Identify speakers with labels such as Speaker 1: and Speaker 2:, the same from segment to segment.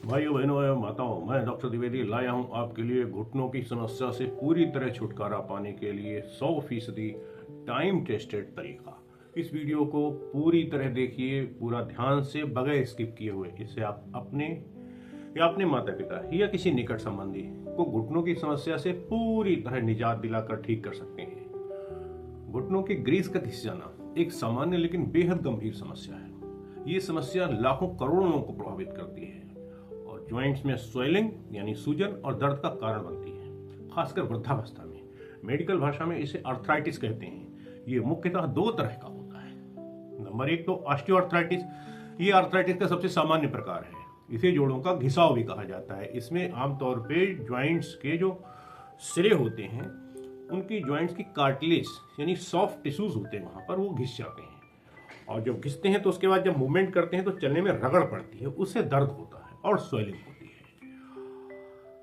Speaker 1: भाइयों बहनों एवं माताओं, मैं डॉक्टर द्विवेदी लाया हूं आपके लिए घुटनों की समस्या से पूरी तरह छुटकारा पाने के लिए 100% टाइम टेस्टेड तरीका। इस वीडियो को पूरी तरह देखिए, पूरा ध्यान से, बगैर स्किप किए हुए। इससे आप अपने या अपने माता पिता या किसी निकट संबंधी को घुटनों की समस्या से पूरी तरह निजात दिलाकर ठीक कर सकते हैं। घुटनों के ग्रीस का घिस जाना एक सामान्य लेकिन बेहद गंभीर समस्या है। ये समस्या लाखों करोड़ों लोगों को प्रभावित करती है और जॉइंट्स में स्वेलिंग यानी सूजन और दर्द का कारण बनती है, खासकर वृद्धावस्था में। मेडिकल भाषा में इसे आर्थराइटिस कहते हैं। ये मुख्यतः दो तरह का होता है। नंबर एक तो ऑस्टियोआर्थराइटिस। ये आर्थराइटिस का सबसे सामान्य प्रकार है। इसे जोड़ों का घिसाव भी कहा जाता है। इसमें आमतौर पे जॉइंट्स के जो सिरे होते हैं, उनकी जॉइंट्स की कार्टिलेज यानी सॉफ्ट टिश्यूज होते हैं, वहां पर वो घिस जाते हैं और जब घिसते हैं तो उसके बाद जब मूवमेंट करते हैं तो चलने में रगड़ पड़ती है, उससे दर्द होता है और स्वेलिंग होती है।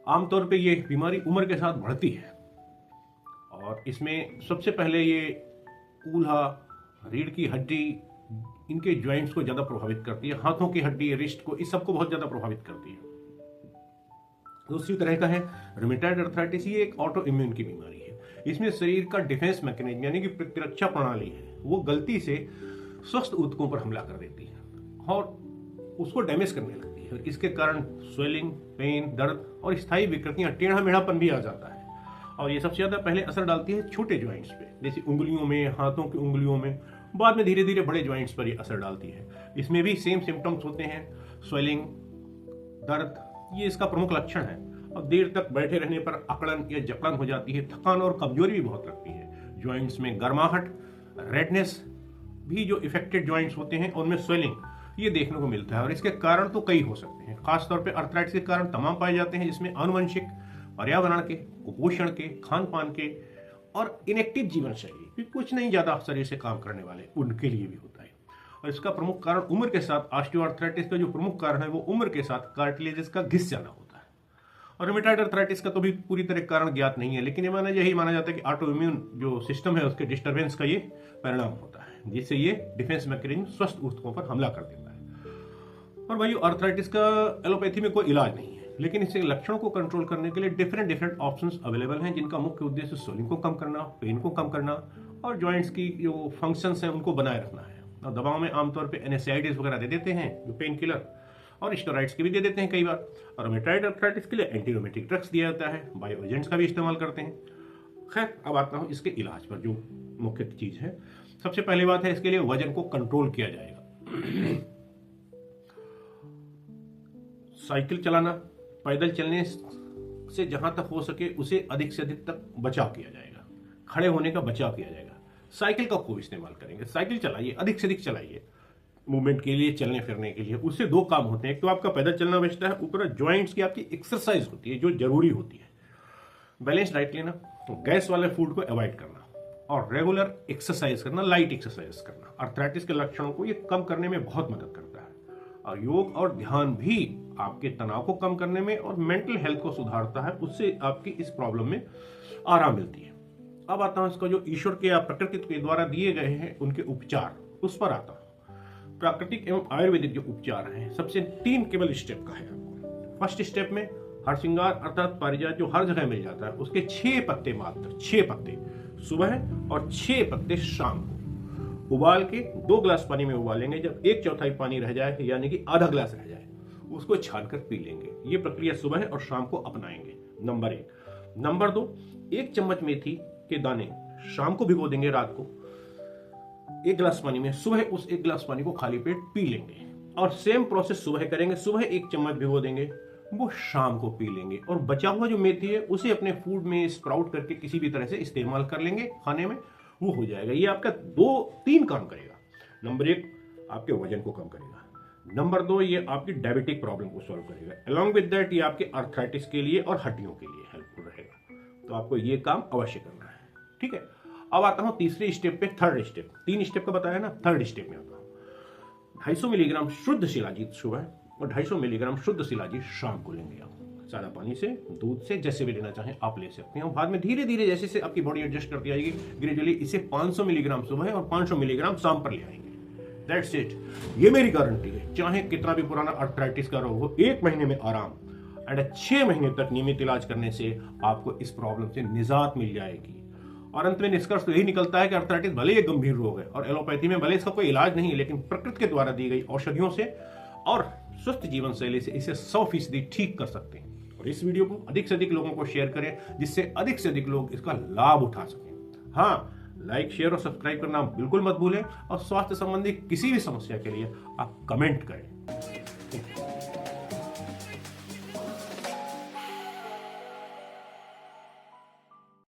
Speaker 1: आमतौर पे ये बीमारी उम्र के साथ बढ़ती है और इसमें सबसे पहले ये कूल्हा, रीढ़ की हड्डी, इनके जॉइंट्स को ज्यादा प्रभावित करती है। हाथों की हड्डी, रिस्ट को, इस सबको बहुत ज्यादा प्रभावित करती है। दूसरी तरह का है रूमेटॉइड अर्थराइटिस। ये एक ऑटो इम्यून की बीमारी है। इसमें शरीर का डिफेंस मैकेनिज्म यानी कि प्रतिरक्षा प्रणाली है, वो गलती से स्वस्थ ऊतकों पर हमला कर देती है और उसको डैमेज करने लगती है। इसके कारण स्वेलिंग, पेन, दर्द और स्थायी विकृतियां, टेढ़ा मेढ़ापन भी आ जाता है। और ये सबसे ज्यादा पहले असर डालती है छोटे जॉइंट्स पे, जैसे उंगलियों में, हाथों की उंगलियों में। बाद में धीरे धीरे बड़े जॉइंट्स पर ये असर डालती है। इसमें भी सेम सिम्टम्स होते हैं, स्वेलिंग, दर्द, ये इसका प्रमुख लक्षण है। और देर तक बैठे रहने पर अकड़न या जकड़न हो जाती है। थकान और कमजोरी भी बहुत लगती है। जॉइंट्स में गर्माहट, रेडनेस भी, जो इफेक्टेड जॉइंट्स होते हैं उनमें स्वेलिंग, ये देखने को मिलता है। और इसके कारण तो कई हो सकते हैं। खासतौर पे अर्थराइटिस के कारण तमाम पाए जाते हैं, जिसमें आनुवंशिक, पर्यावरण के, कुपोषण के, खान पान के और इनएक्टिव जीवन शैली, कुछ नहीं ज्यादा शरीर से काम करने वाले, उनके लिए भी होता है। और इसका प्रमुख कारण उम्र के साथ, ऑस्टियोआर्थराइटिस का जो प्रमुख कारण है वो उम्र के साथ कार्टिलेजेस का घिस जाना होता है। और रूमेटॉइड अर्थराइटिस का तो भी पूरी तरह कारण ज्ञात नहीं है, लेकिन यही माना जाता है कि ऑटो इम्यून जो सिस्टम है उसके डिस्टर्बेंस का ये परिणाम होता है, जिससे ये डिफेंस मैकेनिज्म स्वस्थ ऊतकों पर हमला कर देता है। और भाई, अर्थराइटिस का एलोपैथी में कोई इलाज नहीं है, लेकिन इसके लक्षणों को कंट्रोल करने के लिए डिफरेंट ऑप्शंस अवेलेबल हैं, जिनका मुख्य उद्देश्य स्वेलिंग को कम करना, पेन को कम करना और जॉइंट्स की जो फंक्शंस हैं उनको बनाए रखना है। और दवाओं में आमतौर पर एनएसएआईडीज वगैरह दे देते हैं, जो पेन किलर, और स्टेरॉइड्स के भी दे देते हैं कई बार। और रूमेटॉइड अर्थराइटिस के लिए एंटीरोमेटिक ड्रग्स दिया जाता है, बायो एजेंट्स का भी इस्तेमाल करते हैं। खैर, अब आता हूं इसके इलाज पर, जो मुख्य चीज है। सबसे पहली बात है, इसके लिए वजन को कंट्रोल किया जाएगा। साइकिल चलाना, पैदल चलने से जहां तक हो सके उसे अधिक से अधिक तक बचाव किया जाएगा। खड़े होने का बचाव किया जाएगा। साइकिल का खूब इस्तेमाल करेंगे। साइकिल चलाइए, अधिक से अधिक चलाइए, मूवमेंट के लिए, चलने फिरने के लिए। उससे दो काम होते हैं, एक तो आपका पैदल चलना बचता है, ऊपर जॉइंट्स की आपकी एक्सरसाइज होती है जो जरूरी होती है। बैलेंस डाइट लेना, तो गैस वाले फूड को अवॉइड करना और रेगुलर एक्सरसाइज करना, लाइट एक्सरसाइज करना अर्थराइटिस के लक्षणों को ये कम करने में बहुत मदद करता है। और योग और ध्यान भी आपके तनाव को कम करने में और मेंटल हेल्थ को सुधारता है। उससे आपकी इस प्रॉब्लम में आराम मिलती है। अब आता हूं इसका जो ईश्वर के या प्रकृति के द्वारा दिए गए हैं उनके उपचार, उस पर आता हूं। प्राकृतिक एवं आयुर्वेदिक जो उपचार हैं, सबसे 3 केवल स्टेप का है आपको। फर्स्ट स्टेप में हरसिंगार अर्थात पारिजात, जो हर जगह मिल जाता है, उसके 6 पत्ते, मात्र 6 पत्ते सुबह और 6 पत्ते शाम को उबाल के 2 गिलास पानी में उबालेंगे। जब 1/4 पानी रह जाए, यानी कि आधा गिलास रह जाए, उसको छानकर पी लेंगे। ये प्रक्रिया सुबह और शाम को अपनाएंगे, नंबर 1। नंबर 2, 1 चम्मच मेथी के दाने शाम को भिगो देंगे, रात को 1 गिलास पानी में। सुबह उस 1 गिलास पानी को खाली पेट पी लेंगे और सेम प्रोसेस सुबह करेंगे। सुबह 1 चम्मच भिगो देंगे, वो शाम को पी लेंगे। और बचा हुआ जो मेथी है उसे अपने फूड में स्प्राउट करके किसी भी तरह से इस्तेमाल कर लेंगे खाने में, वो हो जाएगा। ये आपका 2-3 काम करेगा। नंबर 1, आपके वजन को कम करेगा। नंबर 2, ये आपकी डायबिटिक प्रॉब्लम को सॉल्व करेगा। अलॉन्ग विद दैट, ये आपके अर्थराइटिस के लिए और हड्डियों के लिए हेल्पफुल रहेगा। तो आपको ये काम अवश्य करना है, ठीक है। अब आता हूं तीसरे स्टेप पे, थर्ड स्टेप। 3 स्टेप का बताया ना, थर्ड स्टेप में आता हूं। 250 मिलीग्राम शुद्ध शिलाजीत सुबह और 250 मिलीग्राम शुद्ध शिलाजीत शाम को लेंगे आप। सादा पानी से, दूध से, जैसे भी लेना चाहें आप ले सकते हैं। बाद में धीरे धीरे जैसे से आपकी बॉडी एडजस्ट करती आएगी, ग्रेजुअली इसे 500 मिलीग्राम सुबह और 500 मिलीग्राम शाम पर ले आएंगे। That's it. ये मेरी गारंटी है, चाहे कितना भी पुराना अर्थराइटिस का रोग हो, 1 महीने में आराम एंड 6 महीने तक नियमित इलाज करने से आपको इस प्रॉब्लम से निजात मिल जाएगी। और अंत में निष्कर्ष तो यही निकलता है कि अर्थराइटिस भले ही एक गंभीर रोग है और एलोपैथी में भले इसका कोई इलाज नहीं है, लेकिन प्रकृति के द्वारा दी गई औषधियों से और स्वस्थ जीवन शैली से इसे 100% ठीक कर सकते हैं। और इस वीडियो को अधिक से अधिक लोगों को शेयर करें, जिससे अधिक से अधिक लोग इसका लाभ उठा सकें। हाँ, लाइक, शेयर और सब्सक्राइब करना बिल्कुल मत भूलें और स्वास्थ्य संबंधी किसी भी समस्या के लिए आप कमेंट करें।